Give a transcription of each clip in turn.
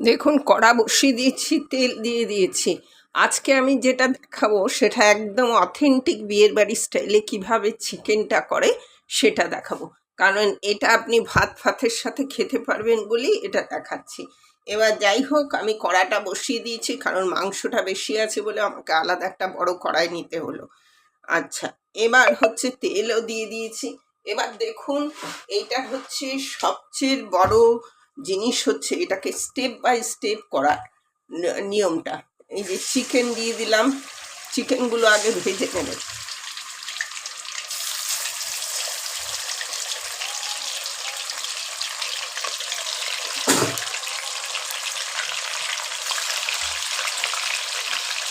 দেখুন, কড়া বসিয়ে দিয়েছি, তেল দিয়ে দিয়েছি। আজকে আমি যেটা দেখাবো সেটা একদম অথেন্টিক বিয়েবাড়ির স্টাইলে কিভাবে চিকেনটা করে সেটা দেখাবো। কারণ এটা আপনি ভাত ফাতের সাথে খেতে পারবেন বলেই এটা দেখাচ্ছি। এবার যাই হোক, আমি কড়াটা বসিয়ে দিয়েছি কারণ মাংসটা বেশি আছে বলে আমাকে আলাদা একটা বড় কড়াই নিতে হলো। আচ্ছা, এবার হচ্ছে তেলও দিয়ে দিয়েছি। এবার দেখুন, এইটা হচ্ছে সবচেয়ে বড় জিনিস, হচ্ছে এটাকে স্টেপ বাই স্টেপ করার নিয়মটা। এই যে চিকেন দিয়ে দিলাম, চিকেনগুলো আগে ভেজে নেবেন।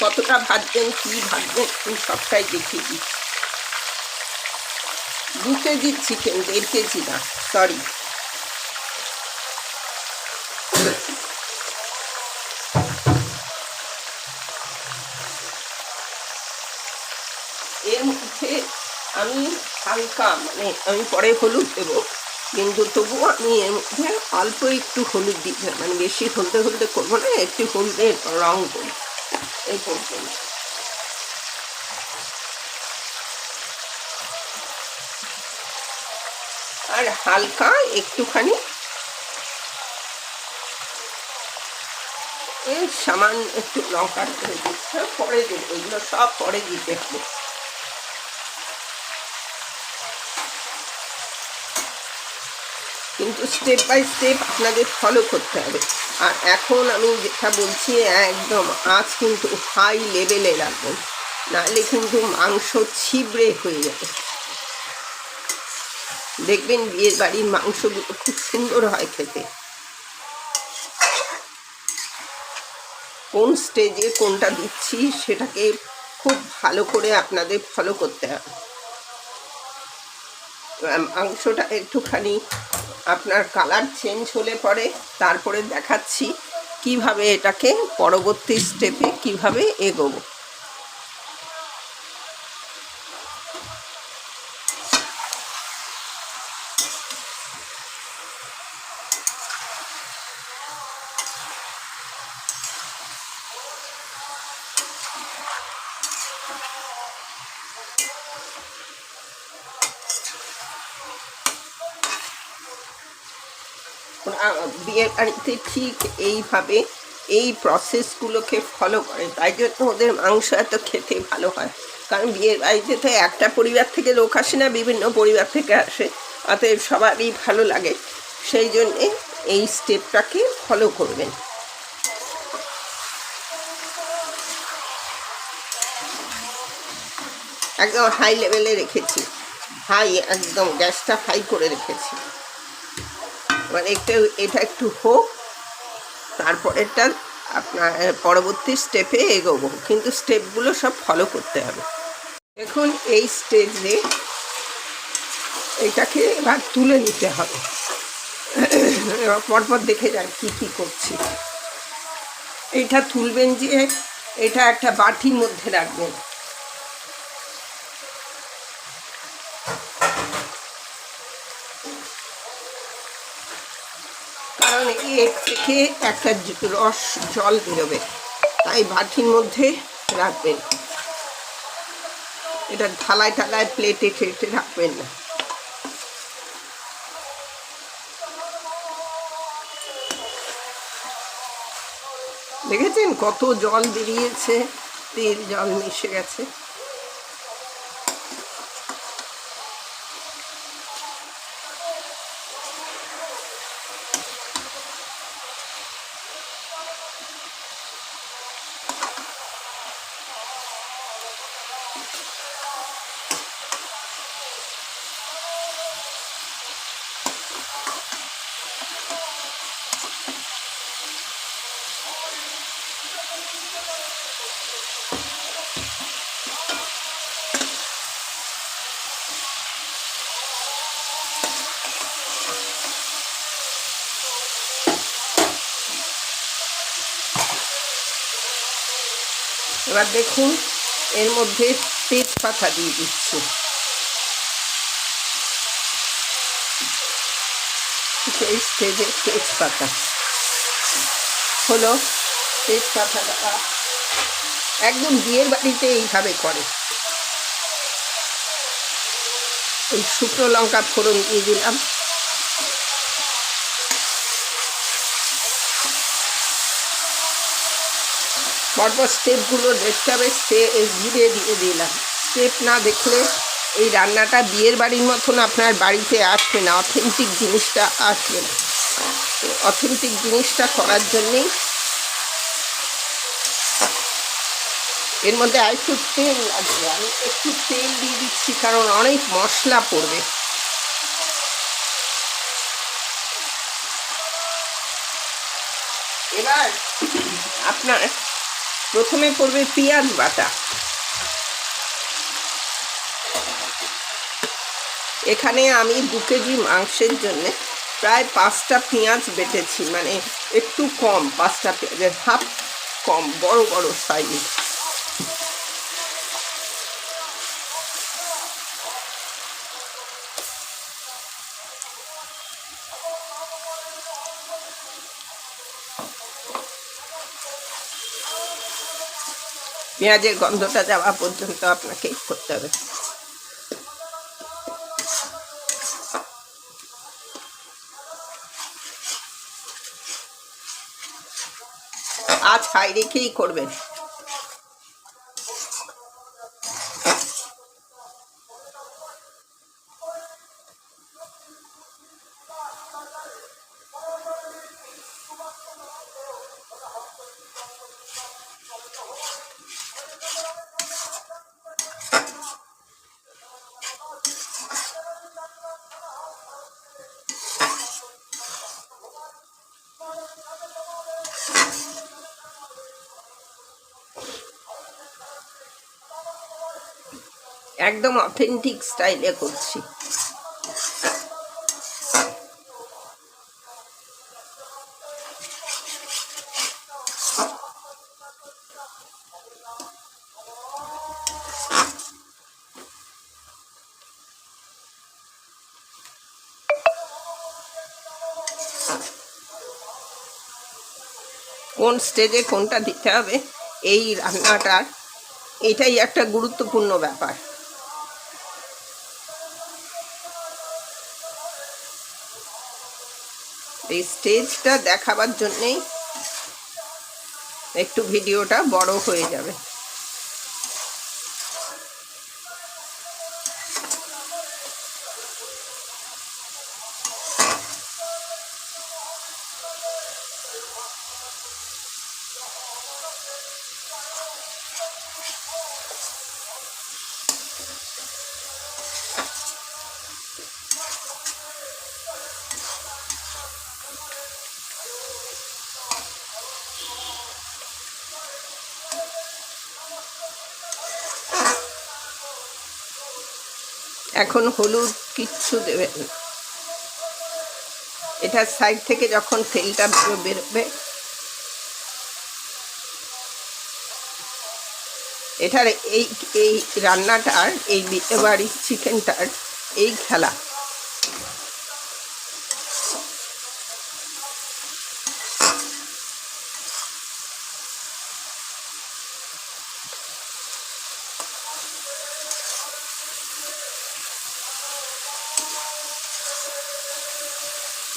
কতটা ভাজবেন, কি ভাজবেন, আমি সবটাই দেখিয়ে দিচ্ছি। 2 কেজি চিকেন, 1.5 কেজি না, সরি। এর মধ্যে আমি হালকা, মানে আমি পরে হলুদ দেবো, কিন্তু তবুও আমি এর মধ্যে অল্প একটু হলুদ দিতে, মানে বেশি হলদে হলদে করবো না, একটু হলুদের রং করি এই পর্যন্ত। আর হালকা একটুখানি সামান্য একটু লঙ্কা করে দিচ্ছে, পরে দেবো, এগুলো সব পরে দিতে হবে। কিন্তু স্টেপ বাই স্টেপ আপনাদের ফলো করতে হবে। আর এখন আমি যেটা বলছি, একদম আঁচ কিন্তু হাই লেভেলে রাখবেন, নাহলে কিন্তু মাংস ছিবড়ে হয়ে যাবে। দেখবেন বিয়ের বাড়ির মাংসগুলো খুব সুন্দর হয় খেতে। কোন স্টেজে কোনটা দিচ্ছি সেটাকে খুব ভালো করে আপনাদের ফলো করতে হবে। মাংসটা একটুখানি আপনার কালার চেঞ্জ হলে পরে তারপরে দেখাচ্ছি কিভাবে এটাকে পরবর্তী স্টেপে কিভাবে এগোবো। বিয়ের বাড়িতে ঠিক এইভাবে এই প্রসেসগুলোকে ফলো করে, তাই জন্য ওদের মাংস এত খেতে ভালো হয়। কারণ বিয়ের বাড়িতে তো একটা পরিবার থেকে লোক আসে না, বিভিন্ন পরিবার থেকে আসে, অতএব সবারই ভালো লাগে। সেই জন্যে এই স্টেপটাকে ফলো করবেন। একদম হাই লেভেলে রেখেছি, হাই, একদম গ্যাসটা হাই করে রেখেছি। এবার এটা একটু হোক, তারপরেরটা আপনার পরবর্তী স্টেপে এগোবো, কিন্তু স্টেপগুলো সব ফলো করতে হবে। দেখুন, এই স্টেজে এটাকে এবার তুলে নিতে হবে। এবার পরপর দেখে যান কী কী করছি। এটা তুলবেন, যে এটা একটা বাটির মধ্যে রাখবেন। কারণ এর থেকে একটা রস জল বেরোবে, তাই বাটির মধ্যে রাখবেন। এটা থালায় টালায় প্লেটে টেটে রাখবেন না। দেখেছেন কত জল বেরিয়েছে, তেল জল মিশে গেছে। এবার দেখুন, এর মধ্যে তেজপাতা দিয়ে দিচ্ছি। এই স্টেজে তেজপাতা, হলো তেজপাতা, একদম বিয়ের বাড়িতে এইভাবে করে। এই শুকনো লঙ্কা ফোড়ন দিয়ে দিলাম, পরপর স্টেপগুলো দেখতে হবে, ঘিরে দিয়ে দিলাম। স্টেপ না দেখলে এই রান্নাটা বিয়ের বাড়ির মতন আপনার বাড়িতে আসবে না, অথেন্টিক জিনিসটা আসবে না। অথেন্টিক জিনিসটা করার জন্যেই এর মধ্যে আর একটু তেল লাগবে। আমি একটু তেল দিয়ে দিচ্ছি কারণ অনেক মশলা পড়বে। এবার আপনার প্রথমে পড়বে পেঁয়াজ বাটা। এখানে আমি 2 কেজি মাংসের জন্যে প্রায় 5টা পেঁয়াজ বেটেছি, মানে একটু কম, 5টা পেঁয়াজের হাফ কম, বড় বড় সাইজ। পেঁয়াজের গন্ধটা যাওয়া পর্যন্ত আপনাকে করতে হবে। আজ হাই রেখেই করবেন। একদম অথেন্টিক স্টাইলে করছি। কোন স্টেজে কোনটা দিতে হবে এই রান্নাটার, এটাই একটা গুরুত্বপূর্ণ ব্যাপার। এই স্টেজটা দেখাবার জন্যেই একটু ভিডিওটা বড় হয়ে যাবে। এখন হলুদ কিচ্ছু দেবেন না। এটা সাইড থেকে যখন তেলটা বেরোবে, এটার এই এই রান্নাটার, এই বিয়ে বাড়ির চিকেনটার এই খেলা।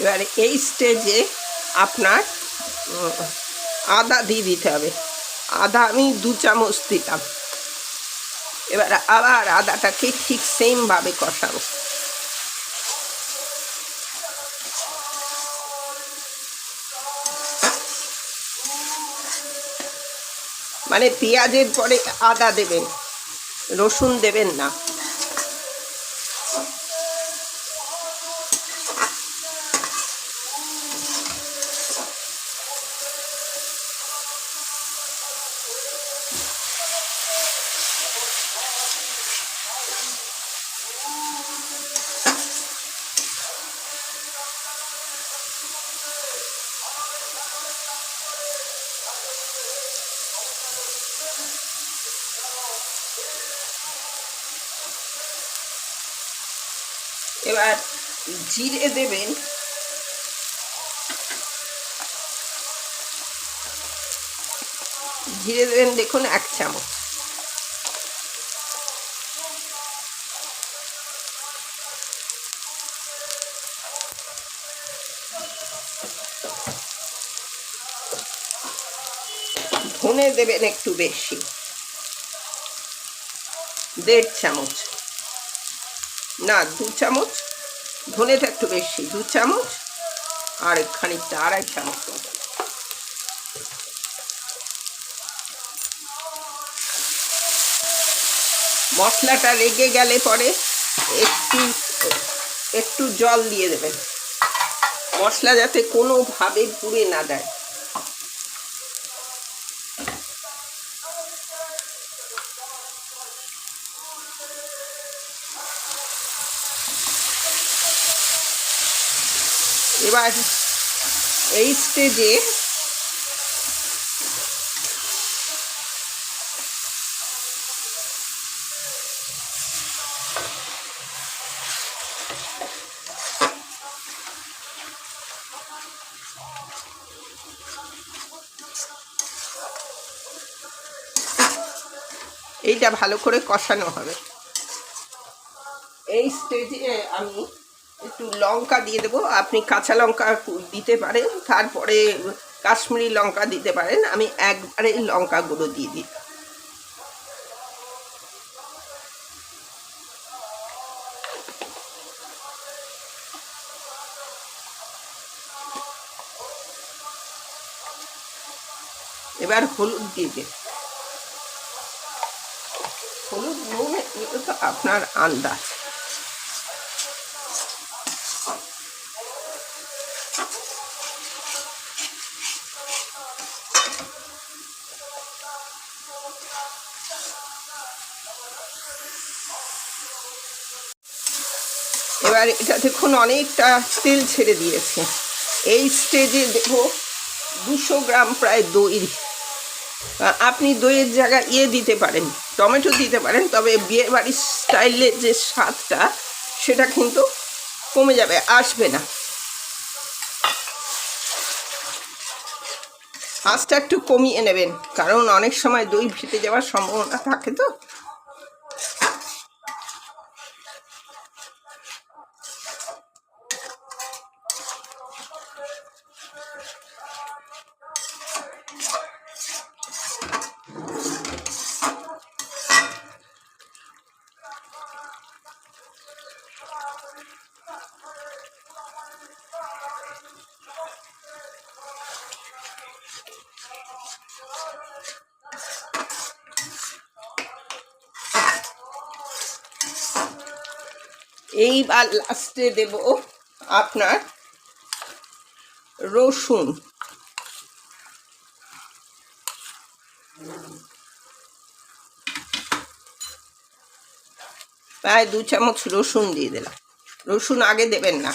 এবারে এই স্টেজে আপনার আদা দিয়ে দিতে হবে। আদা আমি 2 চামচ দিলাম। এবার আবার আদাটাকে ঠিক সেমভাবে কষাবো। মানে পেঁয়াজের পরে আদা দেবেন, রসুন দেবেন না। এবার জিরে দেবেন, জিরে দেবেন দেখুন 1 চামচ। ধনে দেবেন একটু বেশি, 1.5 চামচ, না 2 চামচ। ধনেটা একটু বেশি, 2 চামচ, আর খানিকটা 2.5 চামচ। মশলাটা রেগে গেলে পরে একটু একটু জল দিয়ে দেবেন, মশলা যাতে কোনোভাবে পুড়ে না যায়। এবার এই স্টেজে এইটা ভালো করে কষানো হবে। এই স্টেজে আমি একটু লঙ্কা দিয়ে দেবো, আপনি কাঁচা লঙ্কা দিতে পারেন, তারপরে কাশ্মীরি লঙ্কা দিতে পারেন। আমি একবারে লঙ্কা গুঁড়ো দিয়ে দিই। এবার হলুদ দিয়ে দিন, হলুদ নুন এগুলো তো আপনার আন্দাজ। এবার এটা দেখুন অনেকটা তেল ছেড়ে দিয়েছে। এই স্টেজে দেবো 200 গ্রাম প্রায় দই। আপনি দইয়ের জায়গায় দিতে পারেন, টমেটো দিতে পারেন, তবে বিয়ে বাড়ির স্টাইলের যে স্বাদটা সেটা কিন্তু কমে যাবে, আসবে না। আঁচটা একটু কমিয়ে নেবেন, কারণ অনেক সময় দই ফেটে যাওয়ার সম্ভাবনা থাকে তো। এইবার লাস্টে দেব আপনার রসুন, প্রায় 2 চামচ রসুন দিয়ে দিলাম। রসুন আগে দেবেন না,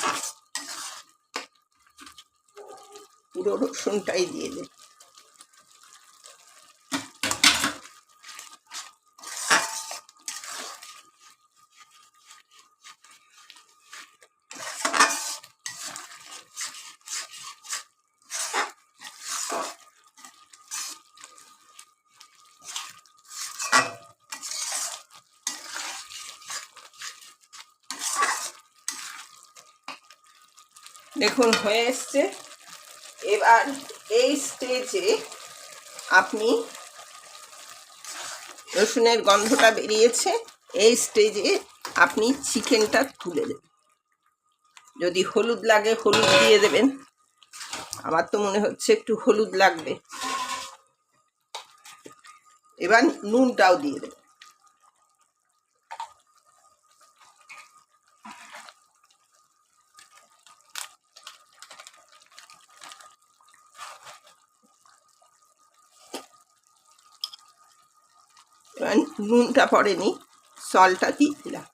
পুরো রসুনটাই দিয়ে দিন। দেখুন হয়ে এসছে। এবার এই স্টেজে আপনি, রসুনের গন্ধটা বেরিয়েছে, এই স্টেজে আপনি চিকেনটা তুলে দেবেন। যদি হলুদ লাগে হলুদ দিয়ে দেবেন, আমার তো মনে হচ্ছে একটু হলুদ লাগবে। এবার নুনটাও দিয়ে দেবেন। এবার নুনটা পড়েনি, সল্টটা দিয়ে দিলাম।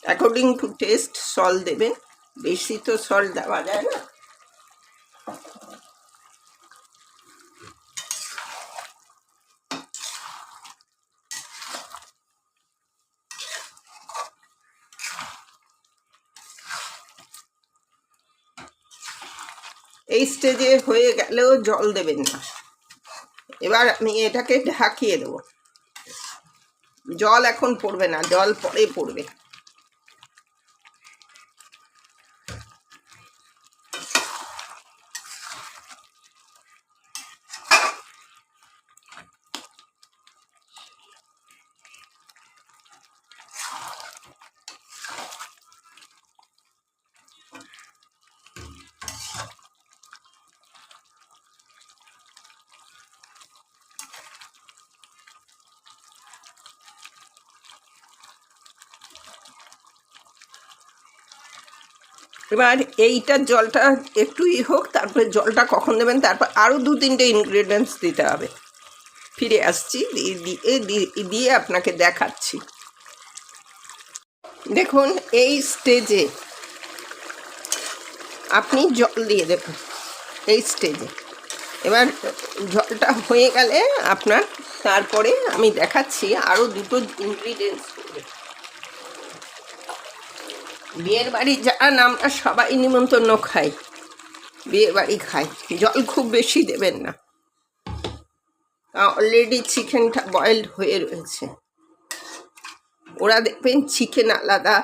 অ্যাকর্ডিং টু টেস্ট সল্ট দেবেন, বেশি তো সল্ট দেওয়া যায় না। এই স্টেজে হয়ে গেলেও জল দেবেন না, এবার আমি এটাকে ঢাকিয়ে দেবো। জল এখন পড়বে না, জল পরে পড়বে। এবার এইটার জলটা একটু হোক, তারপরে জলটা কখন দেবেন, তারপর আরও 2-3টে ইনগ্রিডিয়েন্টস দিতে হবে। ফিরে আসছি, দিয়ে আপনাকে দেখাচ্ছি। দেখুন এই স্টেজে আপনি জল দিয়ে দেবেন, এই স্টেজে। এবার জলটা হয়ে গেলে আপনার, তারপরে আমি দেখাচ্ছি আরও 2টো ইনগ্রিডিয়েন্টস দেবেন। বিয়ের বাড়ি যান আমরা সবাই নিমন্ত্রণ খাই, বিয়ে বাড়ি খাই, জল খুব বেশি দেবেন না, অলরেডি চিকেনটা বয়েলড হয়ে রয়েছে। ওরা দেখবেন চিকেন আলাদা,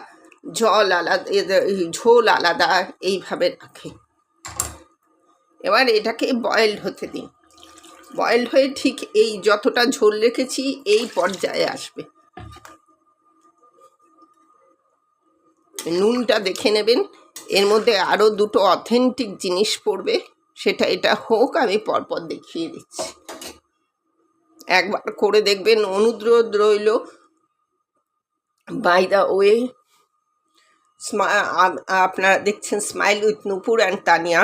জল আলাদা, ঝোল আলাদা, এইভাবে রাখে। এবার এটাকে বয়েলড হতে দিন। বয়েলড হয়ে ঠিক এই যতটা ঝোল রেখেছি এই পর্যায়ে আসবে। নুনটা দেখে নেবেন, এর মধ্যে আরও 2টো অথেন্টিক জিনিস পড়বে, সেটা এটা হোক, আমি পরপর দেখিয়ে দিচ্ছি। একবার করে দেখবেন, অনুরোধ রইল। বাই দ্য ওয়ে, আপনারা দেখছেন smile with Nupur and Tania.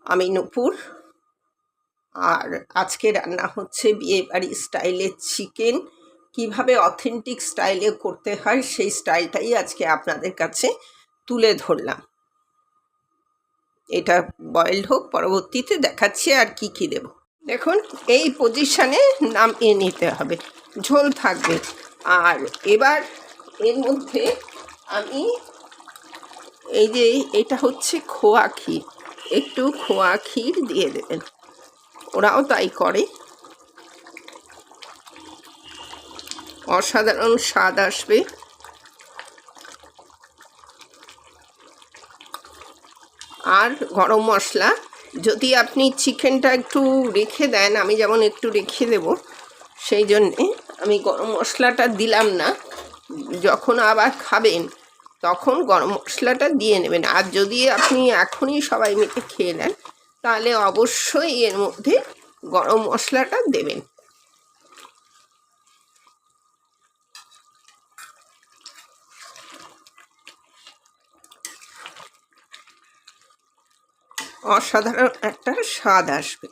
আমি নূপুর, আর আজকে রান্না হচ্ছে বিয়ে বাড়ি স্টাইলের চিকেন। কিভাবে অথেন্টিক স্টাইলে করতে হয় সেই স্টাইলটাই আজকে আপনাদের কাছে তুলে ধরলাম। এটা বয়েলড হোক, পরবর্তীতে দেখাচ্ছি আর কি কি দেব। দেখুন এই পজিশানে নামিয়ে নিতে হবে, ঝোল থাকবে। আর এবার এর মধ্যে আমি এই যে এটা হচ্ছে খোয়া ক্ষীর, একটু খোয়া ক্ষীর দিয়ে দেবেন, ওরাও তাই করে, অসাধারণ স্বাদ আসবে। আর গরম মশলা, যদি আপনি চিকেনটা একটু রেখে দেন, আমি যেমন একটু রেখে দেব, সেই জন্যে আমি গরম মশলাটা দিলাম না। যখন আবার খাবেন তখন গরম মশলাটা দিয়ে নেবেন। আর যদি আপনি এখনই সবাই মিলে খেয়ে নেন, তাহলে অবশ্যই এর মধ্যে গরম মশলাটা দেবেন। অসাধারণ একটা স্বাদ আসবে।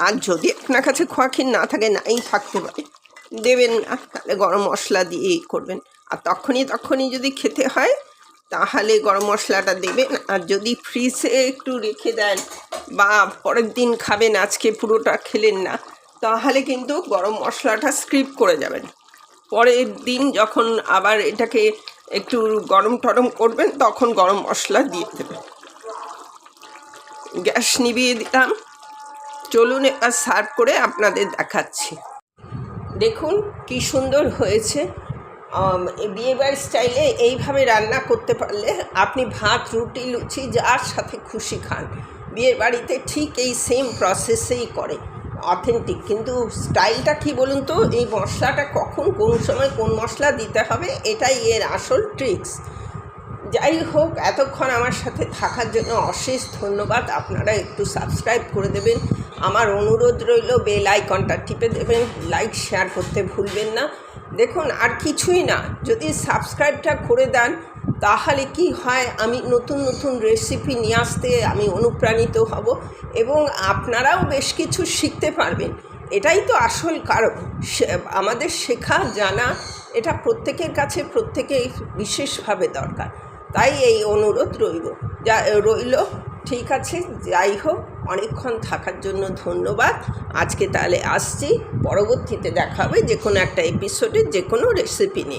আর যদি আপনার কাছে খোয়া ক্ষীর না থাকে, নাই থাকতে পারে, দেবেন না, তাহলে গরম মশলা দিয়েই করবেন। আর তখনই যদি খেতে হয় তাহলে গরম মশলাটা দেবেন। আর যদি ফ্রিজে একটু রেখে দেন বা পরের দিন খাবেন, আজকে পুরোটা খেলেন না, তাহলে কিন্তু গরম মশলাটা স্কিপ করে যাবেন। পরের দিন যখন আবার এটাকে একটু গরম টরম করবেন, তখন গরম মশলা দিয়ে দেবেন। গ্যাস নিভিয়ে দিলাম। চলুন এবার সার্ভ করে আপনাদের দেখাচ্ছি। দেখুন কি সুন্দর হয়েছে। বিয়েবাড়ি স্টাইলে এইভাবে রান্না করতে পারলে আপনি ভাত, রুটি, লুচি যার সাথে খুশি খান। বিয়ের বাড়িতে ঠিক এই সেম প্রসেসেই করে, অথেন্টিক। কিন্তু স্টাইলটা কি বলুন তো, এই মশলাটা কখন কোন সময় কোন মশলা দিতে হবে, এটাই এর আসল ট্রিক্স। যাই হোক, এতক্ষণ আমার সাথে থাকার জন্য অশেষ ধন্যবাদ। আপনারা একটু সাবস্ক্রাইব করে দেবেন, আমার অনুরোধ রইল। বেল আইকনটা টিপে দেবেন, লাইক শেয়ার করতে ভুলবেন না। দেখুন আর কিছুই না, যদি সাবস্ক্রাইবটা করে দেন তাহলে কি হয়, আমি নতুন নতুন রেসিপি নিয়ে আসতে আমি অনুপ্রাণিত হব এবং আপনারাও বেশ কিছু শিখতে পারবেন। এটাই তো আসল কারণ। আমাদের শেখা জানা এটা প্রত্যেকের কাছে প্রত্যেকের বিশেষভাবে দরকার। তাই এই অনুরোধ রইল। ঠিক আছে, যাই হোক, অনেকক্ষণ থাকার জন্য ধন্যবাদ। আজকে তাহলে আসছি, পরবর্তীতে দেখা হবে যে কোনো একটা এপিসোডে যে কোনো রেসিপি নিয়ে।